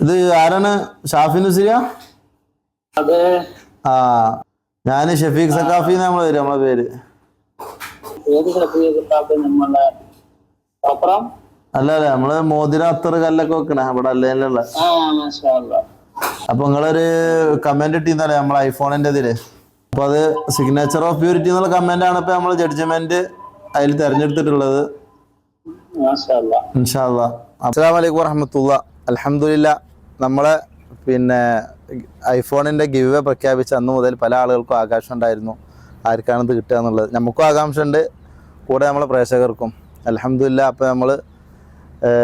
ഇത് ആരാണ്? ഷാഫി നുസിരിയ? അതെ. ആ, ഞാന് ഷഫീഖ് സഖാഫി നമ്മളെ പേര്. നമ്മളെ പേര് അല്ല അല്ല, നമ്മള് മോതിര അത്തറ് കല്ലൊക്കെ വെക്കണേ ഇവിടെ അല്ലേലുള്ള. അപ്പൊ നിങ്ങളൊരു കമന്റ് ഇട്ടിന്നല്ലേ നമ്മളെ ഐഫോണിന്റെ ഇതില്. അപ്പൊ അത് സിഗ്നേച്ചർ ഓഫ് പ്യൂരിറ്റി എന്നുള്ള കമന്റ് ആണ് ഇപ്പൊ നമ്മള് ജഡ്ജ്മെന്റ് അതിൽ തെരഞ്ഞെടുത്തിട്ടുള്ളത്. ഇൻഷാ അല്ലാഹ്. അസ്സലാമു അലൈക്കും വറഹ്മത്തുള്ളാഹി. അൽഹംദുലില്ലാഹ്. നമ്മളെ പിന്നെ ഐഫോണിന്റെ ഗിവ് അവേ പ്രഖ്യാപിച്ച അന്ന് മുതൽ പല ആളുകൾക്കും ആകാംക്ഷ ഉണ്ടായിരുന്നു ആർക്കാണിത് കിട്ടുക എന്നുള്ളത്. നമുക്കും ആകാംക്ഷ ഉണ്ട്, കൂടെ നമ്മളെ പ്രേക്ഷകർക്കും. അൽഹംദുലില്ലാഹ്. അപ്പോൾ നമ്മൾ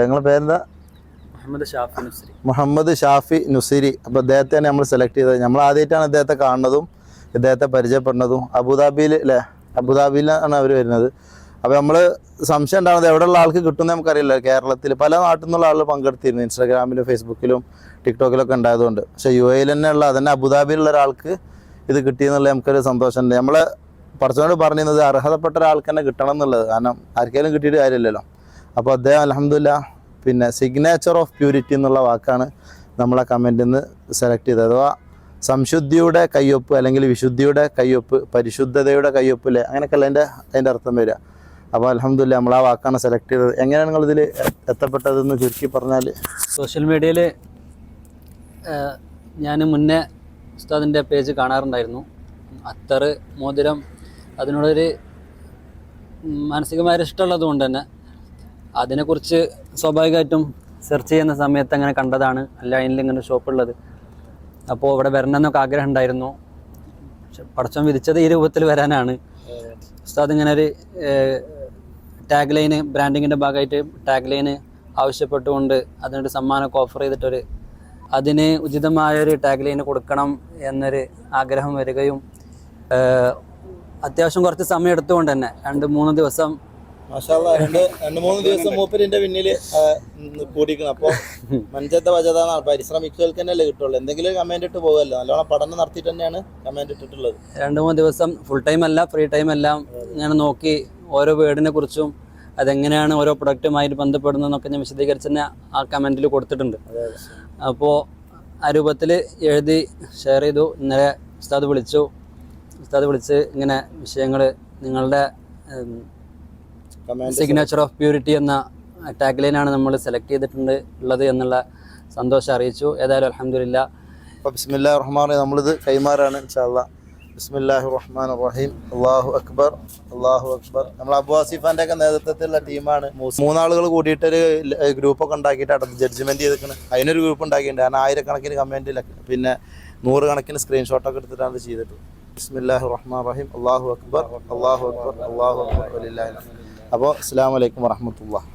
നിങ്ങളുടെ പേരെന്താ? മുഹമ്മദ് ഷാഫി നുസിരി. അപ്പോൾ ഇദ്ദേഹത്തെയാണ് നമ്മൾ സെലക്ട് ചെയ്തത്. നമ്മൾ ആദ്യമായിട്ടാണ് ഇദ്ദേഹത്തെ കാണുന്നതും ഇദ്ദേഹത്തെ പരിചയപ്പെടുന്നതും. അബുദാബിയിൽ അല്ലേ, അബുദാബിയിലാണ് അവർ വരുന്നത്. അപ്പോൾ നമ്മൾ സംശയം ഉണ്ടാകുന്നത് എവിടെയുള്ള ആൾക്ക് കിട്ടുമെന്ന് നമുക്കറിയില്ല. കേരളത്തിൽ പല നാട്ടിൽ നിന്നുള്ള ആളുകൾ പങ്കെടുത്തിരുന്നു, ഇൻസ്റ്റാഗ്രാമിലും ഫേസ്ബുക്കിലും ടിക്ടോക്കിലൊക്കെ ഉണ്ടായതുകൊണ്ട്. പക്ഷേ UAE തന്നെയുള്ള അതന്നെ അബുദാബിയിലുള്ള ഒരാൾക്ക് ഇത് കിട്ടിയെന്നുള്ള നമുക്കൊരു സന്തോഷമുണ്ട്. നമ്മൾ കുറച്ചുകൂടി പറഞ്ഞിരുന്നത് അർഹതപ്പെട്ട ഒരാൾക്ക് തന്നെ കിട്ടണം എന്നുള്ളത്. കാരണം ആർക്കെങ്കിലും കിട്ടിയിട്ട് കാര്യമില്ലല്ലോ. അപ്പോൾ അദ്ദേഹം അൽഹംദുലില്ലാഹ് പിന്നെ സിഗ്നേച്ചർ ഓഫ് പ്യൂരിറ്റി എന്നുള്ള വാക്കാണ് നമ്മളെ കമൻറ്റിൽ നിന്ന് സെലക്ട് ചെയ്തത്. അഥവാ സംശുദ്ധിയുടെ കയ്യൊപ്പ് അല്ലെങ്കിൽ വിശുദ്ധിയുടെ കയ്യൊപ്പ്, പരിശുദ്ധതയുടെ കയ്യൊപ്പില്ലേ, അങ്ങനെയൊക്കെയല്ല അതിൻ്റെ അർത്ഥം വരിക. അപ്പോൾ അൽഹംദുലില്ലാഹ് നമ്മൾ ആ വാക്കാണ് സെലക്ട് ചെയ്തത്. എങ്ങനെയാണ് നിങ്ങളിതിൽ എത്തപ്പെട്ടതെന്ന് ചുരുക്കി പറഞ്ഞാൽ? സോഷ്യൽ മീഡിയയിൽ ഞാൻ മുന്നേ ഉസ്താദിൻ്റെ പേജ് കാണാറുണ്ടായിരുന്നു. അത്തറ്, മോതിരം, അതിനോടൊരു മാനസികമായ ഇഷ്ടമുള്ളത് കൊണ്ട് തന്നെ അതിനെക്കുറിച്ച് സ്വാഭാവികമായിട്ടും സെർച്ച് ചെയ്യുന്ന സമയത്ത് അങ്ങനെ കണ്ടതാണ് ലൈനിൽ ഇങ്ങനെ ഷോപ്പുള്ളത്. അപ്പോൾ ഇവിടെ വരണമെന്നൊക്കെ ആഗ്രഹം ഉണ്ടായിരുന്നു. പടച്ചോൻ വിധിച്ചത് ഈ രൂപത്തിൽ വരാനാണ്. ഉസ്താദ് ഇങ്ങനെ ഒരു ടാഗ് ലൈന്, ബ്രാൻഡിങ്ങിൻ്റെ ഭാഗമായിട്ട് ടാഗ് ലൈന് ആവശ്യപ്പെട്ടുകൊണ്ട് അതിനൊരു സമ്മാനമൊക്കെ ഓഫർ ചെയ്തിട്ടൊരു അതിന് ഉചിതമായൊരു ടാഗ് ലൈന് കൊടുക്കണം എന്നൊരു ആഗ്രഹം വരികയും അത്യാവശ്യം കുറച്ച് സമയം എടുത്തുകൊണ്ട് തന്നെ 2-3 ദിവസം രണ്ട് മൂന്ന് ദിവസം മൂപ്പരിന്റെ പിന്നിൽ കൂടിക്കണം. അപ്പോൾ മഞ്ചത്തെ വചതാണ് പരിശ്രമിക്കൽക്ക് തന്നെയല്ലേ കിട്ടുള്ളൂ. എന്തെങ്കിലും കമന്റ് ഇട്ട് പോകുമല്ലോ, നല്ലോണം പഠനം നടത്തിയിട്ട് തന്നെയാണ് കമന്റ് ഇട്ടിട്ടുള്ളത്. 2-3 ദിവസം ഫുൾ ടൈം അല്ല, ഫ്രീ ടൈം എല്ലാം ഞാൻ നോക്കി ഓരോ വേർഡിനെ കുറിച്ചും അതെങ്ങനെയാണ് ഓരോ പ്രൊഡക്റ്റുമായിട്ട് ബന്ധപ്പെടുന്നതെന്നൊക്കെ ഞാൻ വിശദീകരിച്ച് തന്നെ ആ കമൻറ്റിൽ കൊടുത്തിട്ടുണ്ട്. അപ്പോൾ ആ രൂപത്തിൽ എഴുതി ഷെയർ ചെയ്തു. ഇന്നലെ ഉസ്താദ് വിളിച്ച് ഇങ്ങനെ വിഷയങ്ങൾ നിങ്ങളുടെ സിഗ്നേച്ചർ ഓഫ് പ്യൂരിറ്റി എന്ന ടാഗ് ലൈനാണ് നമ്മൾ സെലക്ട് ചെയ്തിട്ടുള്ളത് എന്നുള്ള സന്തോഷം അറിയിച്ചു. ഏതായാലും അൽഹംദുലില്ലാഹ്. അപ്പോൾ ബിസ്മില്ലാഹിർ റഹ്മാനിർ റഹീം നമ്മളിത് കൈമാറാണ് ഇൻഷാ അല്ലാഹ്. ബിസ്മില്ലാഹിർ റഹ്മാനിർ റഹീം. അല്ലാഹു അക്ബർ, അല്ലാഹു അക്ബർ. നമ്മൾ അബു ആസിഫാൻ്റെ ഒക്കെ നേതൃത്വത്തിലുള്ള ടീമാണ്. 3 ആളുകൾ കൂടിയിട്ടൊരു ഗ്രൂപ്പൊക്കെ ഉണ്ടാക്കിയിട്ടാണ് ജഡ്ജ്മെൻറ്റ് ചെയ്തിരിക്കുന്നത്. അതിനൊരു ഗ്രൂപ്പ് ഉണ്ടാക്കിയിട്ടുണ്ട്. കാരണം 1000 കമൻറ്റിൽ പിന്നെ 100 കണക്കിന് സ്ക്രീൻഷോട്ടൊക്കെ എടുത്തിട്ടാണ് ചെയ്തിട്ട്. ബിസ്മില്ലാഹിർ റഹ്മാനിർ റഹീം. അല്ലാഹു അക്ബർ, അല്ലാഹു അക്ബർ, അല്ലാഹു അക്ബർ വലില്ലാഹിൽ. അപ്പോൾ അസ്സലാമു അലൈക്കും വറഹ്മത്തുള്ളാഹി.